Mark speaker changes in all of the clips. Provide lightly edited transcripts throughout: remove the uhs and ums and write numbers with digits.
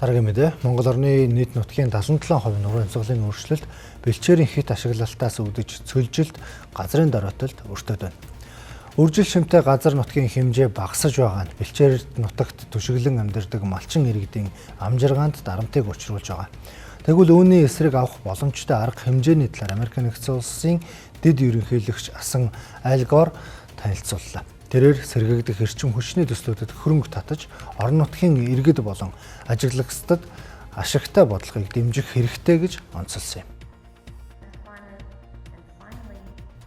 Speaker 1: Дараагийн мэдээ Монгол орны нийт нутгийн 77% нуруу амьсгалын өөрчлөлт бэлчээрийн хит ашиглалтаас үүдэж цөлжилт газрын дороотолд өртөөд байна. Үржил шимтэй газар нутгийн хэмжээ багасж байгаа нь бэлчээр нутагт түшиглэн амьдардаг малчин иргэдийн амжиргаанд дарамтыг учруулж байгаа. Тэгвэл үүний эсрэг авах боломжтой арга хэмжээний талаар Америк нэгдсэн улсын дэд ерөнхийлөгч Асан Аль Гор танилцууллаа. Тэрээр сэргэгдэх эрчим хүчний төслүүдэд хөрөнгө татаж орон нутгийн иргэд болон ажиглагчдад ашигтай бодлогыг дэмжих хэрэгтэй гэж онцолсон юм.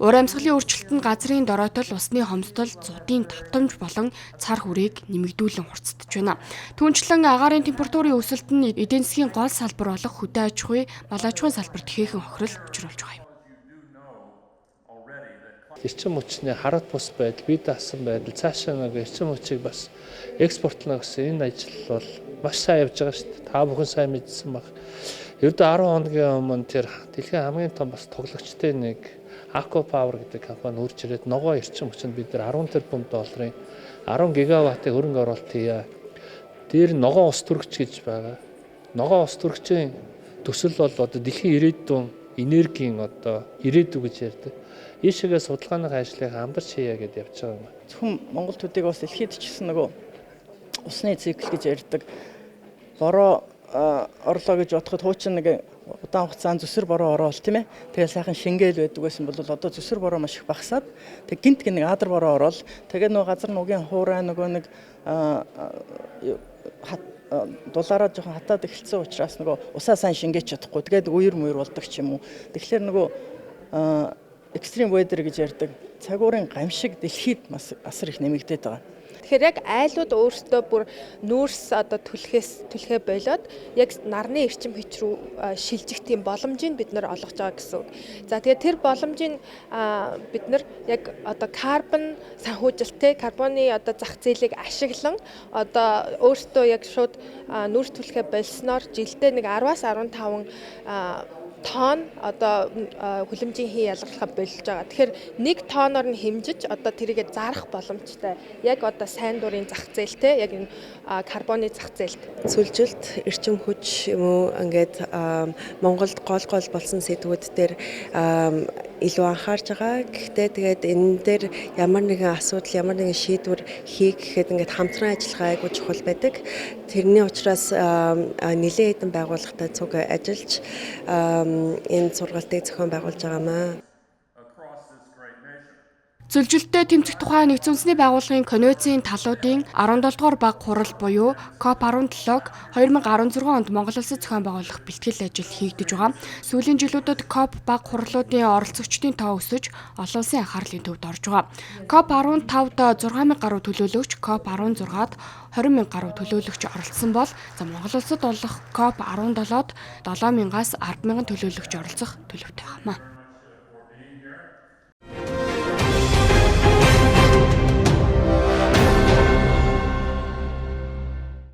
Speaker 2: Уур амьсгалын өөрчлөлт нь газрын дороотол, усны хомсдол, зуудын давтамж болон цар хүрээг нэмэгдүүлэн хурцдаж байна. Түүнчлэн агаарын температурын өсөлт нь эдийн засгийн гол салбар болох хөдөө аж ахуй, мал аж ахуйн салбарт ихээхэн хохирол учруулж байгаа юм.
Speaker 3: Эрчим хүчний хараад бус байдал, бие даасан байдал, цаашаа нэг эрчим хүчийг бас экспортлно гэсэн энэ ажил бол маш сайн явж байгаа шүү дээ. Та бүхэн сайн мэдсэн баг. Ердөө 10 хоногийн өмнө тэр дэлхийн хамгийн том бас тоглогчтой нэг Aqua Power гэдэг компани хурж ирээд ногоо эрчим хүчинд бид нар 10 тэрбум долларын 10 гигаваттын хөрөнгө оруулалт хийя. Дээр ногоо ус төрөгч гэж байгаа. Ногоо ус төрөгчийн төсөл бол одоо дэлхийн ирээдүйн энергийн одоо ирээдүй гэж ярьдаг. Ийшээгээ судалгааны ажлыг хамдарч хийя гэдээ явж байгаа юм.
Speaker 4: Зөвхөн Монгол төдийг бас дэлхийд ч гэсэн нөгөө усны цикл гэж ярьдаг. Бороо орлоо гэж бодоход хуучин нэг удаан хугацаанд зүсэр бороо ороол тийм ээ. Тэгээ сайхан шингээл байдаг байсан бол одоо зүсэр бороо маш их багасаад тэг гинт нэг адар бороо ороол. Тэгээ нөгөө газар нугийн хуурай нөгөө нэг дулаараа жоохон хатаад эхэлсэн учраас нөгөө усаа сайн шингээж чадахгүй. Тэгээд үер муур болдог ч юм уу. Тэгэхээр нөгөө extreme weather гэж ярьдаг цагуурын гамшиг дэлхийд бас асар их нэмэгдээд байгаа.
Speaker 5: Тэгэхээр яг айлууд өөрсдөө бүр нүүрс одоо түлхээ болоод яг нарны эрчим хүч рүү шилжих тийм боломжийг бид нар олгож байгаа гэсэн үг. За тэгээд тэр боломжийг бид нар яг одоо карбон санхүүжилттэй карбоны одоо зах зээлийг ашиглан одоо өөрсдөө яг шууд нүүрс түлхээ болсноор жилдээ нэг 10-аас 15 тонн одоо хүлэмжийн хий ялгарлахаа болж байгаа. Тэгэхээр 1 тонноор нь хэмжиж одоо тэрийгэ зарах боломжтой. Яг одоо сайн дурын зах зээлтэй яг энэ карбоны зах зээлд
Speaker 6: цөлжилт, эрчим хүч юм уу ингээд Монголд гол болсон сэдвүүд дээр илүү анхаарч байгаа. Гэхдээ тэгээд энэ дээр ямар нэгэн асуудал, ямар нэгэн шийдвэр хийх гэхэд ингээд хамтран ажиллагаа айгүй чухал байдаг. Тэрний учраас нэлээд хэдэн байгууллагатай цуг ажиллаж энэ сургалтыг зохион байгуулж байгаамаа.
Speaker 2: Цөлжилттэй тэмцэх тухай нэгдсэн үндэсний байгууллагын конвенцийн талуудын 17 дугаар баг хурал буюу COP17-г 2016 онд Монгол улсад зохион байгуулах бэлтгэл ажил хийгдэж байгаа. Сүүлийн жилүүдэд COP баг хурлуудын оролцогчдын тоо өсөж олон улсын анхаарлын төвд орж байгаа. COP15-д 6,000 гаруй төлөөлөгч, COP16-д 20,000 гаруй төлөөлөгч оролцсон бол Монгол улсад болох COP17-д 7,000-аас 10,000 төлөөлөгч оролцох төлөвтэй байна.